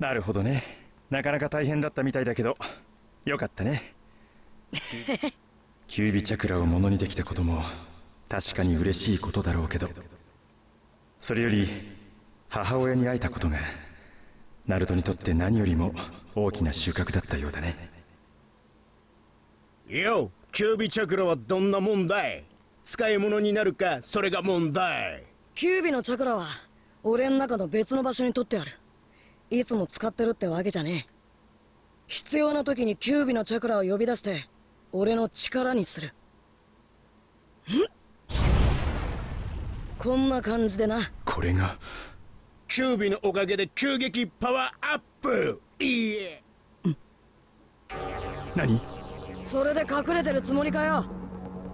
なるほどね。なかなか大変だったみたいだけど、よかったね。キュービチャクラをものにできたことも確かに嬉しいことだろうけど、それより母親に会えたことがナルトにとって何よりも大きな収穫だったようだね。よ、キュービチャクラはどんなもんだい？使い物になるか、それが問題。キュービのチャクラは俺の中の別の場所に取ってある。いつも使ってるってわけじゃねえ。必要な時にキュービのチャクラを呼び出して俺の力にする。こんな感じでな。これがキュービのおかげで急激パワーアップ。いいえ。何？それで隠れてるつもりかよ。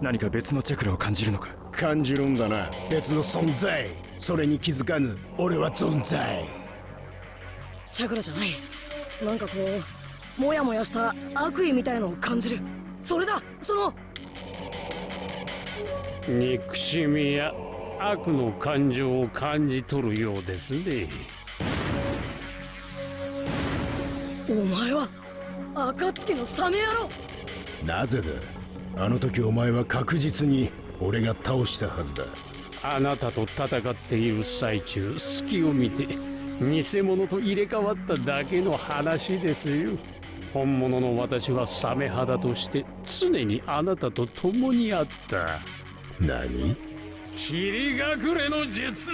何か別のチャクラを感じるのか？感じるんだな、別の存在。それに気づかぬ俺は存在。チャクラじゃない。なんかこうモヤモヤした悪意みたいのを感じる。それだ、その憎しみや悪の感情を感じ取るようですね。お前は暁のサメ野郎。なぜだ？あの時お前は確実に俺が倒したはずだ。あなたと戦っている最中、隙を見て偽物と入れ替わっただけの話ですよ。本物の私はサメ肌として常にあなたと共にあった。何？霧隠れの術。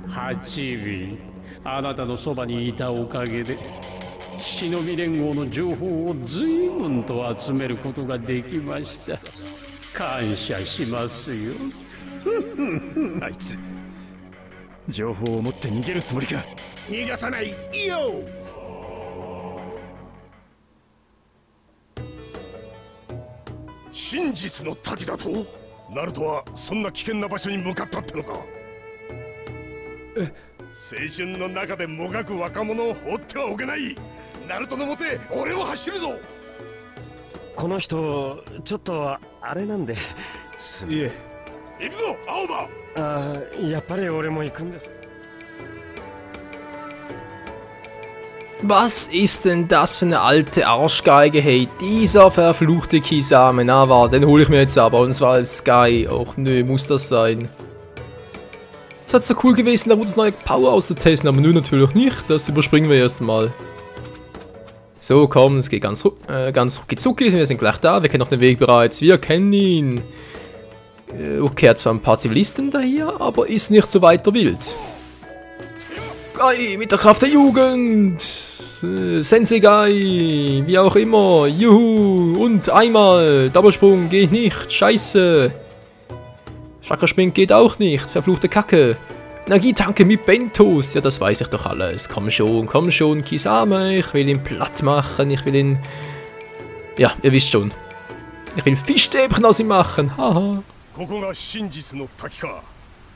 8尾、あなたのそばにいたおかげで忍び連合の情報を随分と集めることができました。感謝しますよ。あいつ情報を持って逃げるつもりか？逃がさないよ。真実の滝だと？ナルトはそんな危険な場所に向かったってのか？青春の中でもがく若者を放ってはおけない。ナルトのもとへ俺を走るぞ。この人ちょっとあれなんで。いえ、行くぞ青葉。ああ、やっぱり俺も行くんです。Was ist denn das für eine alte Arschgeige? Hey, dieser verfluchte Kisame. Na, warte, den hole ich mir jetzt aber. Und zwar als Sky. Och nö, muss das sein. Es hat so cool gewesen, Narutos neue Power auszutesten, aber nun natürlich nicht. Das überspringen wir erst mal. So, komm, es geht ganz rucki-zucki. Wir sind gleich da. Wir kennen noch den Weg bereits. Wir kennen ihn. Okay, er hat zwar ein paar Zivilisten da hier, aber ist nicht so weiter wild. Gai, mit der Kraft der Jugend! Sensei Gai, wie auch immer, juhu! Und einmal, Doppelsprung geht nicht, scheiße! Chakra-Spring geht auch nicht, verfluchte Kacke! Energietanke mit Bentos, ja das weiß ich doch alles. Komm schon, Kisame, ich will ihn platt machen, ich will ihn... Ja, ihr wisst schon. Ich will Fischstäbchen aus ihm machen, haha! ここが真実の滝か。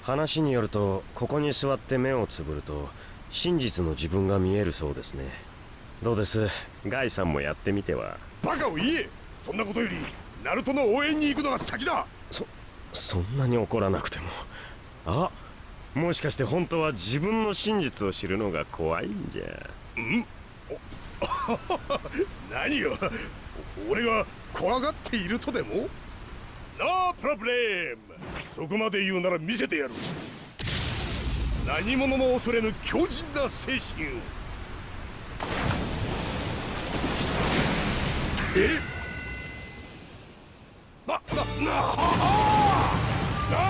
話によると、ここに座って目をつぶると真実の自分が見えるそうですね。どうです？ガイさんもやってみては。バカを言え。そんなことよりナルトの応援に行くのが先だ。そんなに怒らなくても。あ、もしかして本当は自分の真実を知るのが怖いんじゃ。ん？何よ。俺が怖がっているとでも？ノープロブレム。そこまで言うなら見せてやる。何者も恐れぬ強靭な精神。な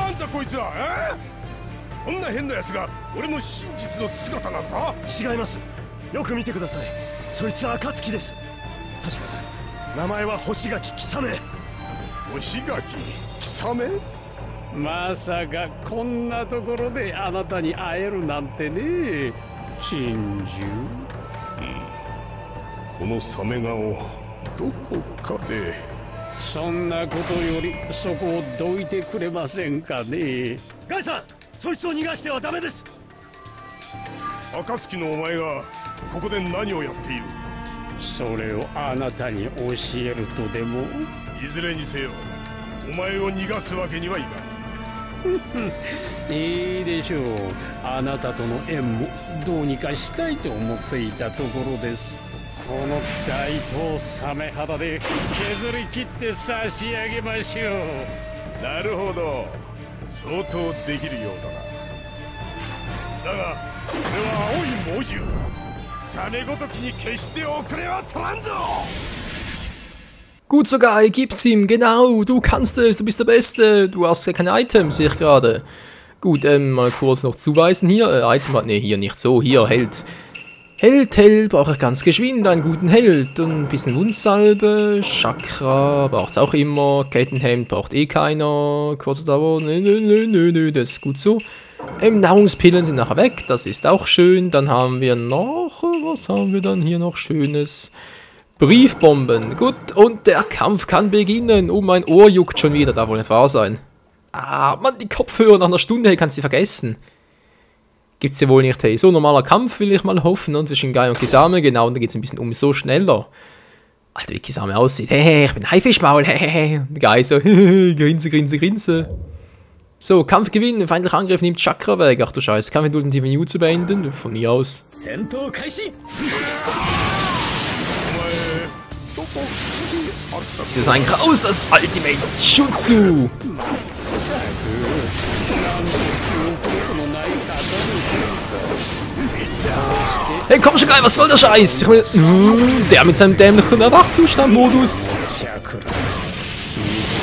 んだこいつは。こんな変なやつが俺の真実の姿なのか？違います。よく見てください。そいつは暁です。確か名前は星垣貴雨。星垣貴雨？まさかこんなところであなたに会えるなんてね。珍獣。このサメ顔どこかで。そんなことよりそこをどいてくれませんかね。ガイさん、そいつを逃がしてはダメです。暁のお前がここで何をやっている？それをあなたに教えるとでも？いずれにせよお前を逃がすわけにはいかん。いいでしょう。あなたとの縁もどうにかしたいと思っていたところです。この大刀サメ肌で削り切って差し上げましょう。なるほど、相当できるようだな。だがこれは青い猛獣、サメごときに決して遅れは取らんぞ。Gut, so geil, gib's ihm, genau, du kannst es, du bist der Beste, du hast ja keine Items, sehe ich gerade. Gut, mal kurz noch zuweisen hier, Item, ne, hier nicht so, hier, Held. Held, brauche ich ganz geschwind, einen guten Held, und ein bisschen Wundsalbe, Chakra, braucht's auch immer, Kettenhemd braucht eh keiner, kurze Dauer, nö, das ist gut so. Nahrungspillen sind nachher weg, das ist auch schön, dann haben wir noch, was haben wir dann hier noch Schönes? Briefbomben. Gut, und der Kampf kann beginnen. Oh, mein Ohr juckt schon wieder. Da wohl nicht wahr sein. Ah, Mann, die Kopfhörer nach einer Stunde, hey, kannst du vergessen. Gibt's ja wohl nicht, hey. So, normaler Kampf will ich mal hoffen. Und zwischen Guy und Kisame, genau. Und da geht's ein bisschen umso schneller. Alter, wie Kisame aussieht. Hey, ich bin Haifischmaul. Hey. Und Guy so, grinse. So, Kampf gewinnen. Feindlicher Angriff nimmt Chakra weg. Ach du Scheiße. Kampf mit ultimativen Yu zu beenden. Von mir aus. Das ist ein Kraus, das Ultimate Jutsu. Hey, komm schon, geil, was soll der Scheiß? Ich will, der mit seinem dämlichen Wachzustand-Modus.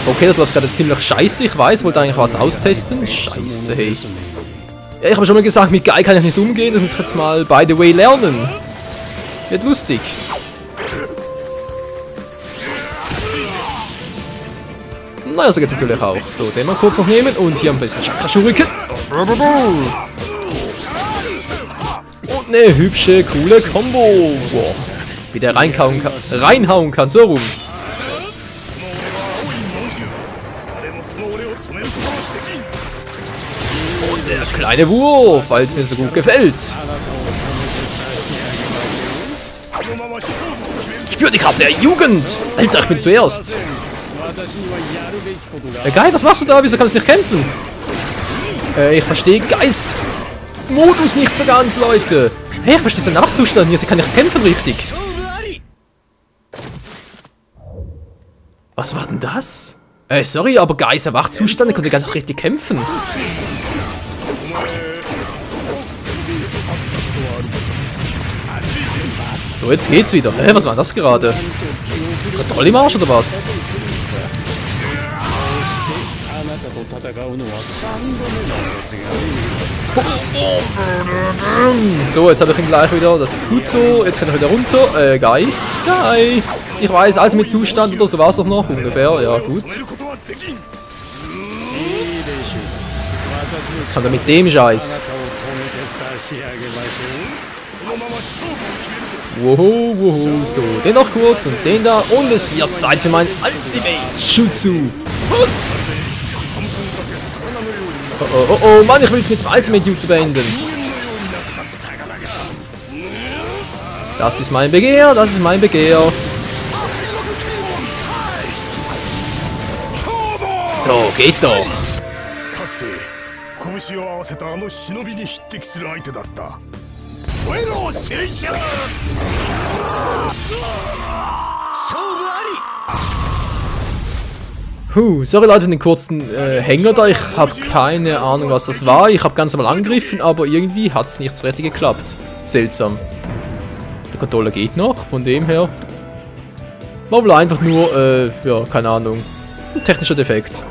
Okay, das läuft gerade ziemlich scheiße. Ich weiß, wollte eigentlich was austesten. Scheiße, hey. Ja, ich habe schon mal gesagt, mit Guy kann ich nicht umgehen. Das muss ich jetzt mal, by the way, lernen. Wird lustig. Naja, so geht's natürlich auch. So, den mal kurz noch nehmen und hier ein bisschen Chakra-Shuriken. Und eine hübsche, coole Combo. Wow. Wie der reinhauen kann, so rum. Und der kleine Wurf, weil es mir so gut gefällt. Spür die Kraft der Jugend. Alter, ich bin zuerst. Guy, was machst du da? Wieso kannst du nicht kämpfen? Ich verstehe Guys Modus nicht so ganz, Leute. Hey, ich verstehe seinen Nachzustand nicht. Ich kann nicht kämpfen richtig. Was war denn das? Sorry, aber Guys Wachzustand, ich konnte gar nicht richtig kämpfen. So, jetzt geht's wieder. Was war das gerade? Kontrolle im Arsch oder was? So, jetzt habe ich ihn gleich wieder. Das ist gut so. Jetzt kann er wieder runter. Guy. Ich weiß, Ultimate Zustand oder so war es doch noch ungefähr. Ja, gut. Jetzt kann er mit dem Scheiß. Woho. So, den noch kurz und den da. Und es wird Zeit für mein Ultimate Jutsu. Was? Oh, Mann, ich will es mit dem Ultimate Jutsu beenden. Das ist mein Begehr, So, geht doch. Sorry Leute für den kurzen Hänger da, ich habe keine Ahnung was das war. Ich habe ganz normal angegriffen, aber irgendwie hat es nicht so richtig geklappt. Seltsam. Der Controller geht noch, von dem her. War wohl einfach nur, ja, keine Ahnung. Ein technischer Defekt.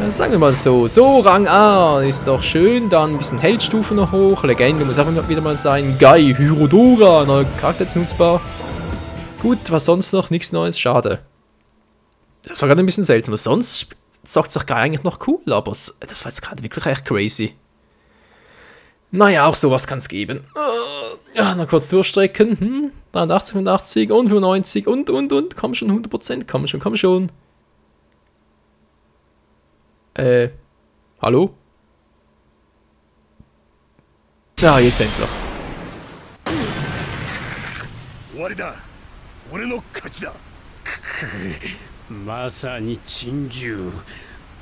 Ja, sagen wir mal so. So, Rang A ist doch schön. Dann ein bisschen Heldstufe noch hoch. Legende muss auch wieder mal sein. Guy, Hyrodora, neuer Charakter jetzt nutzbar. Gut, was sonst noch? Nichts Neues, schade. Das war gerade ein bisschen seltsam. Sonst sagt es doch eigentlich noch cool, aber das war jetzt gerade wirklich echt crazy. Naja, auch sowas kann es geben. Ja, noch kurz durchstrecken. 83, 85 und 95 und. Komm schon, 100%. Komm schon. Hallo? Ja, jetzt endlich.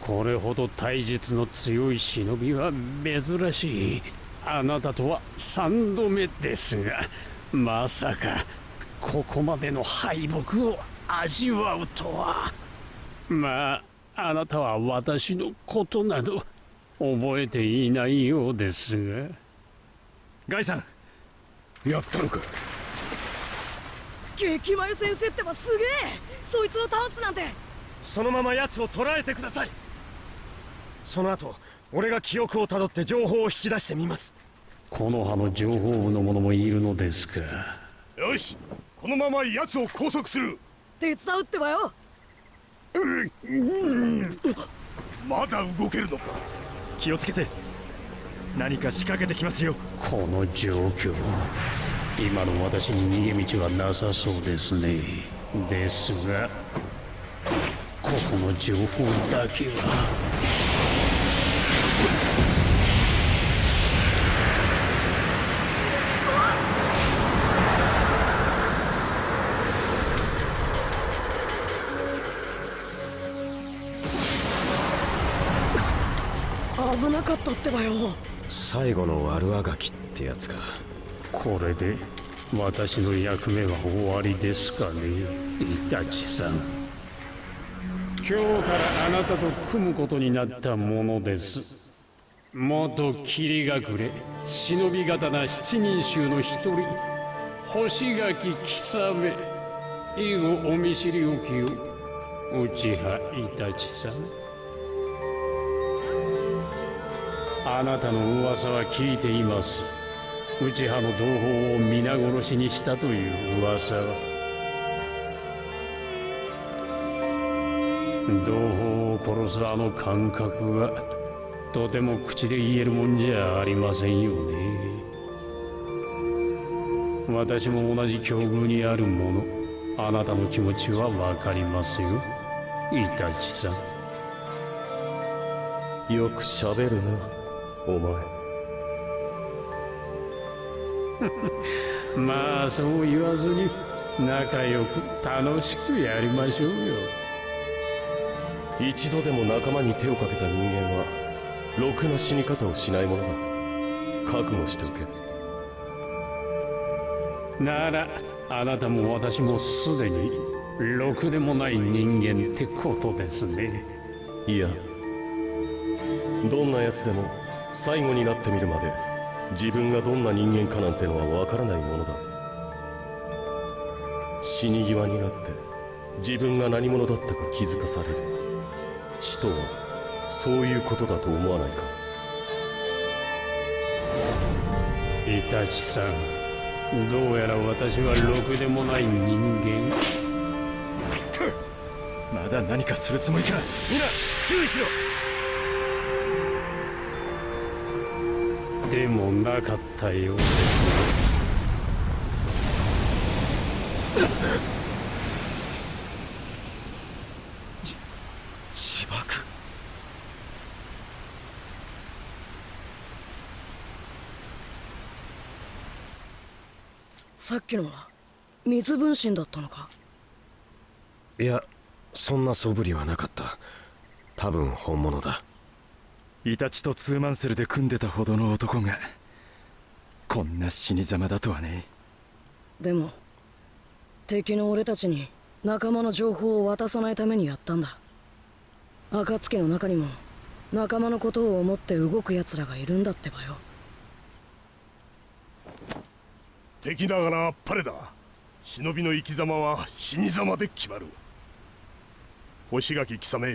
これほど体術の強い忍びは珍しい。あなたとは3度目ですが、まさかここまでの敗北を味わうとは。まああなたは私のことなど覚えていないようですが。ガイさん、やったのか。激眉先生ってばすげえ。そいつを倒すなんて。そのまま奴を捕らえてください。その後俺が記憶をたどって情報を引き出してみます。この葉の情報部の者もいるのですか。よし、このまま奴を拘束する。手伝うってばよ。まだ動けるのか。気をつけて。何か仕掛けてきますよ。この状況、今の私に逃げ道はなさそうですね。ですがここの情報だけは。危なかったってばよ。最後の悪あがきってやつか。これで私の役目は終わりですかね、イタチさん。今日からあなたと組むことになったものです。元霧隠れ忍び刀七人衆の一人、星垣氷雨。以後お見知りおきを、内葉イタチさん。あなたの噂は聞いています。内葉の同胞を皆殺しにしたという噂は。同胞を殺すあの感覚はとても口で言えるもんじゃありませんよね。私も同じ境遇にあるもの、あなたの気持ちはわかりますよ、イタチさん。よくしゃべるなお前。まあそう言わずに仲良く楽しくやりましょうよ。一度でも仲間に手をかけた人間はろくな死に方をしないものだ。覚悟しておけ。ならあなたも私もすでにろくでもない人間ってことですね。いや、どんな奴でも最後になってみるまで自分がどんな人間かなんてのはわからないものだ。死に際になって自分が何者だったか気づかされる。死とはそういうことだと思わないか。イタチさん、どうやら私はろくでもない人間。まだ何かするつもりか。みんな注意しろ。でもなかったようですね。自爆。さっきのは水分身だったのか。いや、そんな素振りはなかった。多分本物だ。イタチとツーマンセルで組んでたほどの男がこんな死にざまだとはね。でも敵の俺たちに仲間の情報を渡さないためにやったんだ。暁の中にも仲間のことを思って動く奴らがいるんだってばよ。敵ながらあっぱれだ。忍びの生き様は死に様で決まる。星垣貴様、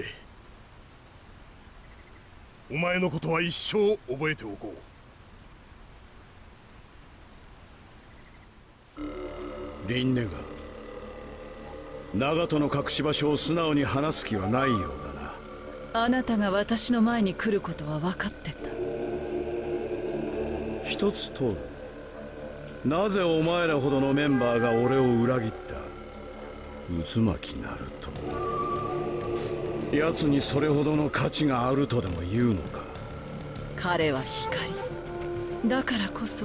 お前のことは一生覚えておこう。リンネが長門の隠し場所を素直に話す気はないようだな。あなたが私の前に来ることは分かってた。一つ問う。なぜお前らほどのメンバーが俺を裏切った。渦巻きなると奴にそれほどの価値があるとでも言うのか。彼は光だからこそ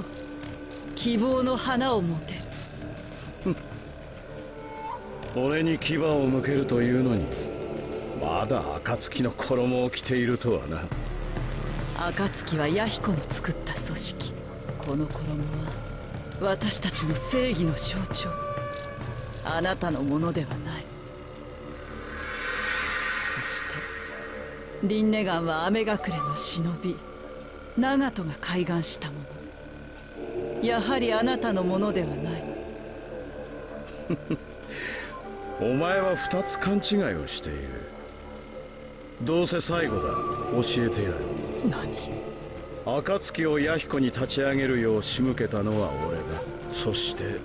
希望の花を持てる。俺に牙を向けるというのにまだ暁の衣を着ているとはな。暁は弥彦の作った組織。この衣は私たちの正義の象徴。あなたのものではない。そしてリンネガンは雨隠れの忍び長門が開眼したもの。やはりあなたのものではない。お前は2つ勘違いをしている。どうせ最後だ。教えてやる。何？暁を弥彦に立ち上げるよう仕向けたのは俺だ。そして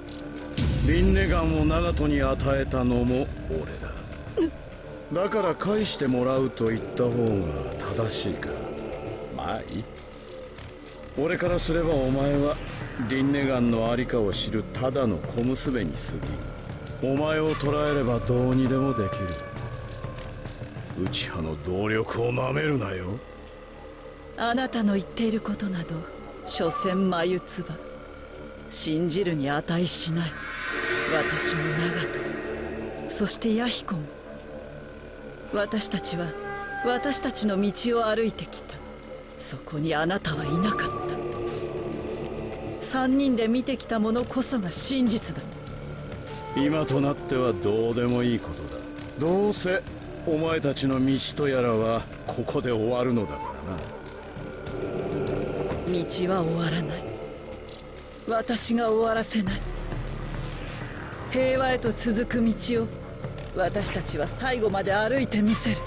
リンネガンを長門に与えたのも俺だ。だから返してもらうと言った方が正しいか。まあいい。俺からすればお前はリンネガンの在りかを知るただの小娘に過ぎ。お前を捕らえればどうにでもできる。内派の動力をなめるなよ。あなたの言っていることなど所詮眉唾。信じるに値しない。私も長門、そして弥彦も。私たちは私たちの道を歩いてきた。そこにあなたはいなかった。3人で見てきたものこそが真実だ。今となってはどうでもいいことだ。どうせお前たちの道とやらはここで終わるのだからな。道は終わらない。私が終わらせない。平和へと続く道を私たちは最後まで歩いてみせる。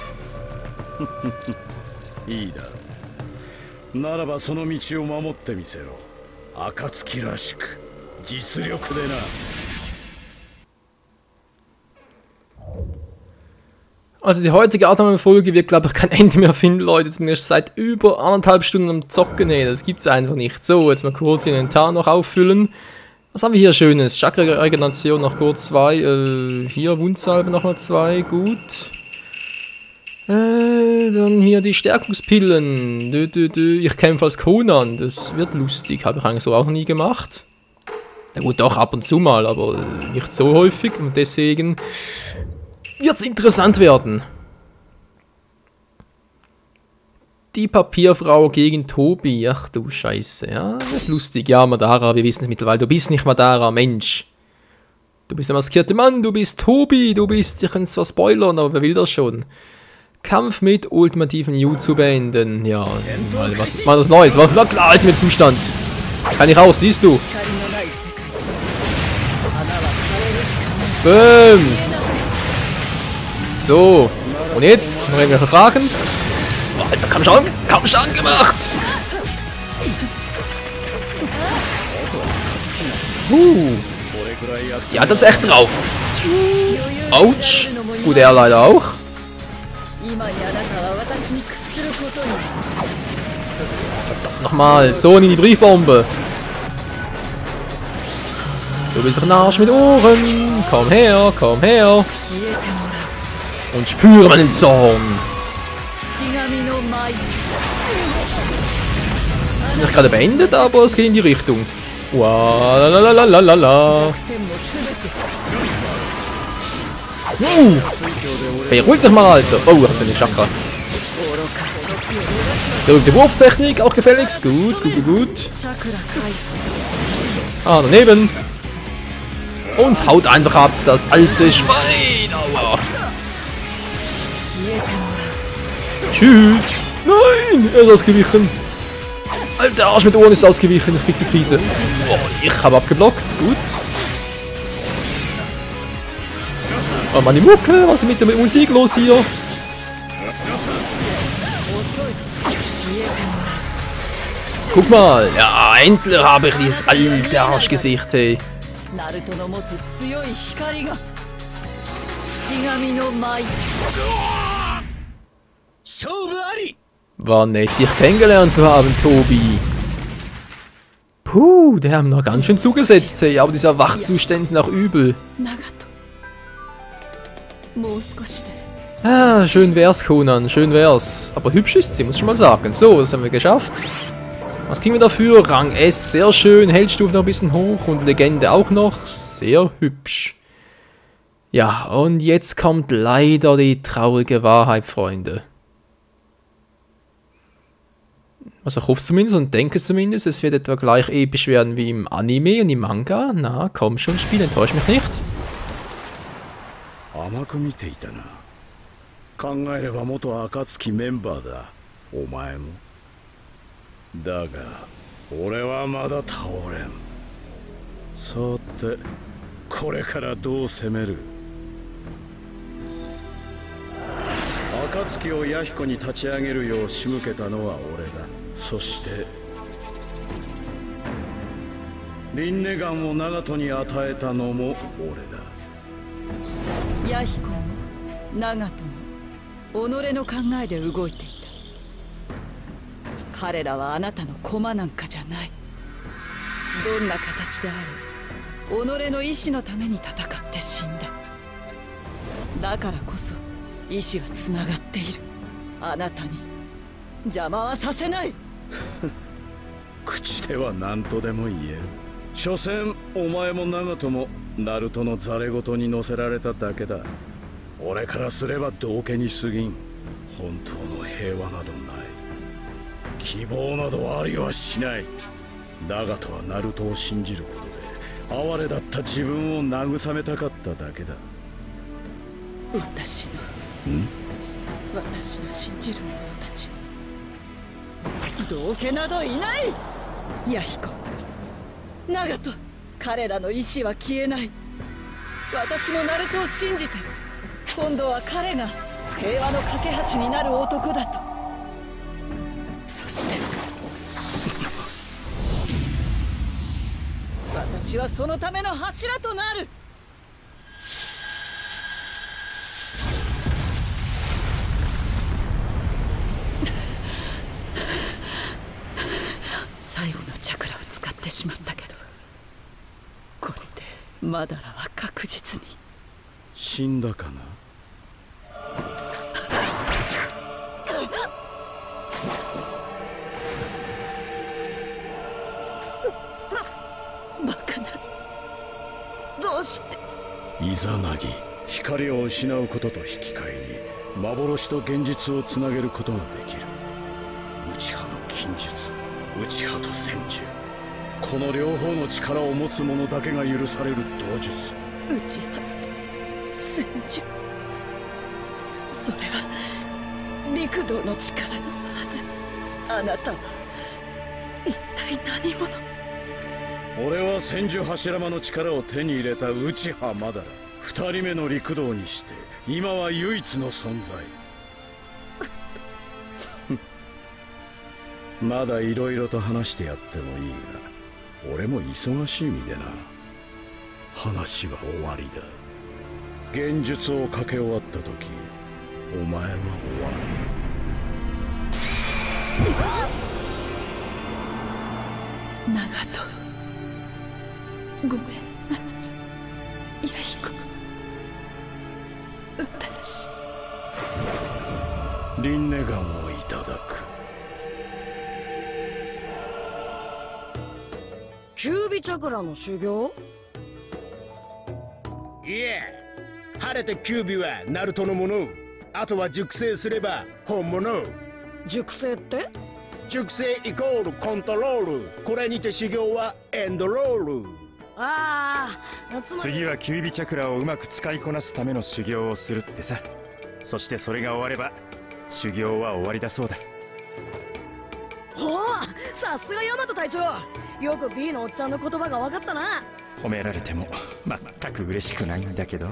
いいだろう。ならばその道を守ってみせろ。暁らしく実力でな。Also die heutige Artman-Folge wird, glaube ich, kein Ende mehr finden, Leute. Zumindest seit über 1,5 Stunden am Zocken. Nee, das gibt's einfach nicht. So, jetzt mal kurz den Inventar noch auffüllen. Was haben wir hier Schönes? Chakra-Regeneration noch kurz 2. Hier Wundsalbe nochmal 2. Gut. Dann hier die Stärkungspillen. Ich kämpfe als Conan. Das wird lustig. Habe ich eigentlich so auch noch nie gemacht. Na gut, doch ab und zu mal, aber nicht so häufig. Und deswegen wird es interessant werden. Die Papierfrau gegen Tobi. Ach du Scheiße. Ja, wird lustig. Ja, Madara, wir wissen es mittlerweile. Du bist nicht Madara, Mensch. Du bist der maskierte Mann, du bist Tobi. Du bist, ich kann es zwar spoilern, aber wer will das schon? Kampf mit ultimativen Jutsu beenden. Ja, was ist mal das Neues? Na klar, Alter, mit Zustand. Kann ich auch, siehst du. Boom. So, und jetzt noch irgendwelche Fragen? Oh, Alter, kaum Schaden gemacht! Die hat uns echt drauf. Autsch. Gut, er leider auch. Verdammt nochmal. So, in die Briefbombe. Du bist doch ein Arsch mit Ohren. Komm her, komm her. Und spüre meinen Zorn. Das ist nicht gerade beendet, aber es geht in die Richtung. Wow, beruhig dich mal, Alter. Oh, er hat seine Chakra. Berühmte Wurftechnik, auch gefälligst. Gut, gut, gut. Ah, daneben. Und haut einfach ab, das alte Schwein. Aua. Tschüss. Nein, er ist ausgewichen. Alter Arsch mit Ohren ist ausgewichen. Ich krieg die Krise. Oh, ich habe abgeblockt. Gut. Oh Mann, die Mucke. Was ist mit der Musik los hier? Guck mal. Ja, endlich habe ich dieses alte Arschgesicht, hey. War nett, dich kennengelernt zu haben, Tobi. Puh, der haben noch ganz schön zugesetzt, hey, aber dieser Wachzustand ist noch übel. Ah, schön wär's, Conan, schön wär's. Aber hübsch ist sie, muss ich schon mal sagen. So, das haben wir geschafft. Was kriegen wir dafür? Rang S, sehr schön, Heldstufe noch ein bisschen hoch und Legende auch noch, sehr hübsch. Ja, und jetzt kommt leider die traurige Wahrheit, Freunde. Also ich hoffe zumindest und denke zumindest, es wird etwa gleich episch werden wie im Anime und im Manga. Na, komm schon, Spiel, enttäusch mich nicht. 甘く見ていたな。考えれば元暁メンバーだ。お前も。だが俺はまだ倒れん。さてこれからどう攻める？暁を弥彦に立ち上げるよう仕向けたのは俺だ。そしてリンネガンを長門に与えたのも俺だ。弥彦も長門も己の考えで動いていた。彼らはあなたの駒なんかじゃない。どんな形であれ己の意志のために戦って死んだ。だからこそ意志はつながっている。あなたに邪魔はさせない。口では何とでも言える。所詮お前も長門もナルトのザレ言に乗せられただけだ。俺からすれば道化に過ぎん。本当の平和などない。希望などありはしない。だがとはナルトを信じることで哀れだった自分を慰めたかっただけだ。私の信じる者たちに道化などいない。弥彦、長門、彼らの意志は消えない。私もナルトを信じてる。今度は彼が平和の架け橋になる男だと。そして私はそのための柱となる。最後のチャクラを使ってしまったけど、これでマダラは確実に死んだかな。バカな。どうして？イザナギ、光を失うことと引き換えに幻と現実をつなげることができる。内派の禁術、内派と戦術、この両方の力を持つ者だけが許される道術。内派と戦術、それは陸道の力のはず。あなたは一体何者？俺は千住柱間の力を手に入れた内派マダラ。二人目の陸道にして今は唯一の存在。まだいろいろと話してやってもいいが、俺も忙しい身でな。話は終わりだ。現術をかけ終わった時、お前は終わる。長門、ごめんなさい。弥彦、私リンネガンをいただく。キュービチャクラの修行？いえ、晴れてキュービはナルトのもの。あとは熟成すれば本物。熟成って？熟成イコールコントロール。これにて修行はエンドロール。ああ、次はキュービチャクラをうまく使いこなすための修行をするってさ。そしてそれが終われば修行は終わりだそうだ。ほう、さすがヤマト隊長。よく B のおっちゃんの言葉が分かったな。褒められても全く嬉しくないんだけど。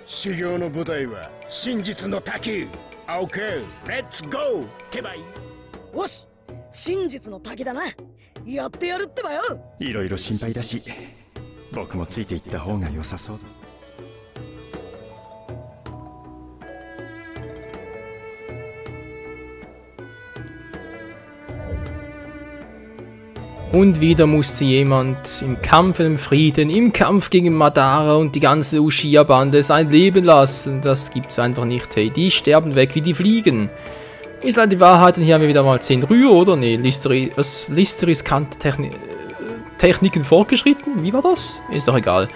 修行の舞台は真実の滝。オッケー、レッツゴーってばい。よし、真実の滝だな。やってやるってばよ。いろいろ心配だし、僕もついていった方が良さそうだ。Und wieder musste jemand im Kampf im Frieden, im Kampf gegen Madara und die ganze Uchiha-Bande sein Leben lassen. Das gibt's einfach nicht, hey. Die sterben weg wie die Fliegen. Ist halt die Wahrheit, und hier haben wir wieder mal 10 Rühr, oder? Ne, Listeris kannte Techniken fortgeschritten? Wie war das? Ist doch egal.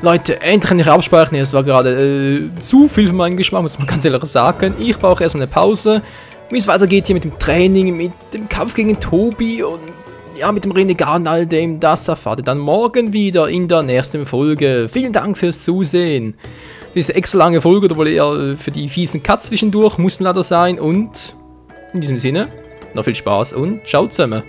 Leute, endlich kann ich abspeichern. Es war gerade zu viel für meinen Geschmack, muss man ganz ehrlich sagen. Ich brauche erstmal eine Pause. Wie es weitergeht hier mit dem Training, mit dem Kampf gegen Tobi und ja, mit dem Renegat und all dem, das erfahrt ihr dann morgen wieder in der nächsten Folge. Vielen Dank fürs Zusehen. Diese extra lange Folge, oder wohl eher für die fiesen Cuts zwischendurch, mussten leider sein. Und in diesem Sinne, noch viel Spaß und ciao zusammen.